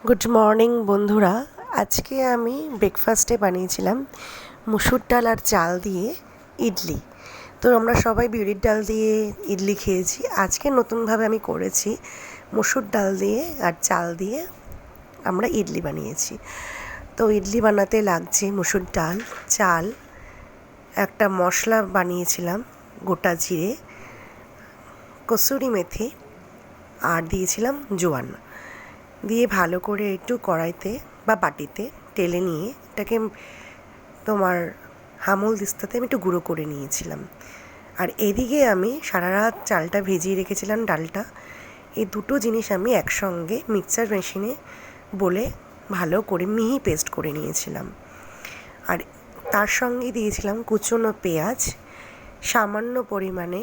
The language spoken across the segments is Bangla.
গুড মর্নিং বন্ধুরা। আজকে আমি ব্রেকফাস্টে বানিয়েছিলাম মুসুর ডাল আর চাল দিয়ে ইডলি। তো আমরা সবাই বিউলির ডাল দিয়ে ইডলি খেয়েছি। আজকে নতুনভাবে আমি করেছি মুসুর ডাল দিয়ে আর চাল দিয়ে আমরা ইডলি বানিয়েছি। তো ইডলি বানাতে লাগছে মুসুর ডাল, চাল, একটা মশলা বানিয়েছিলাম গোটা জিরে, কসুরি মেথি আর দিয়েছিলাম জোয়ান। দিয়ে ভালো করে একটু কড়াইতে বা বাটিতে টেলে নিয়ে এটাকে তোমার হামল দিস্তাতে আমি একটু গুঁড়ো করে নিয়েছিলাম। আর এদিকে আমি সারা রাত চালটা ভিজিয়ে রেখেছিলাম, ডালটা। এই দুটো জিনিস আমি একসঙ্গে মিক্সচার মেশিনে বলে ভালো করে মিহি পেস্ট করে নিয়েছিলাম। আর তার সঙ্গে দিয়েছিলাম কুচনো পেঁয়াজ, সামান্য পরিমাণে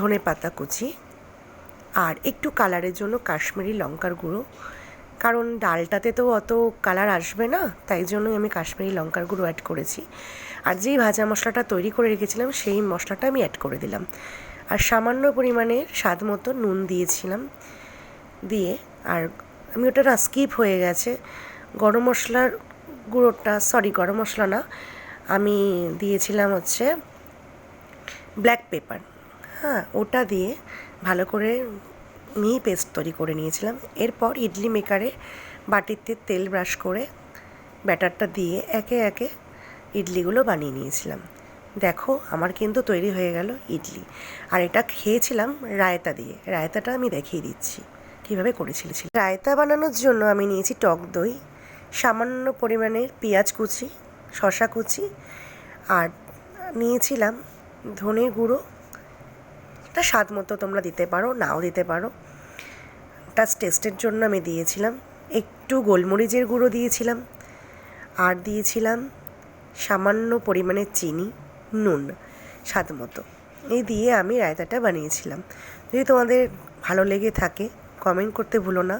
ধনেপাতা কুচি আর একটু কালারের জন্য কাশ্মীরি লঙ্কার গুঁড়ো। কারণ ডালটাতে তো অত কালার আসবে না, তাই জন্যই আমি কাশ্মীরি লঙ্কার গুঁড়ো অ্যাড করেছি। আর যেই ভাজা মশলাটা তৈরি করে রেখেছিলাম সেই মশলাটা আমি অ্যাড করে দিলাম। আর সামান্য পরিমাণে স্বাদ মতো নুন দিয়েছিলাম। দিয়ে আর আমি ওটা না স্কিপ হয়ে গেছে, গরম মশলার গুঁড়োটা, গরম মশলা না, আমি দিয়েছিলাম হচ্ছে ব্ল্যাক পেপার। হ্যাঁ, ওটা দিয়ে ভালো করে মিহি পেস্ট তৈরি করে নিয়েছিলাম। এরপর ইডলি মেকারে বাটিতে তেল ব্রাশ করে ব্যাটারটা দিয়ে একে একে ইডলিগুলো বানিয়ে নিয়েছিলাম। দেখো আমার কিন্তু তৈরি হয়ে গেল ইডলি। আর এটা খেয়েছিলাম রায়তা দিয়ে। রায়তাটা আমি দেখিয়ে দিচ্ছি কীভাবে করেছিলাম। রায়তা বানানোর জন্য আমি নিয়েছি টক দই, সামান্য পরিমাণের পেঁয়াজ কুচি, শসা কুচি, আর নিয়েছিলাম ধনে গুঁড়ো। এটা স্বাদ মতো তোমরা দিতে পারো, নাও দিতে পারো। টেস্টের জন্য আমি দিয়েছিলাম একটু গোলমরিচের গুঁড়ো দিয়েছিলাম, আর দিয়েছিলাম সামান্য পরিমাণে চিনি, নুন স্বাদ মতো। এই দিয়ে আমি রায়তাটা বানিয়েছিলাম। যদি তোমাদের ভালো লেগে থাকে কমেন্ট করতে ভুলো না।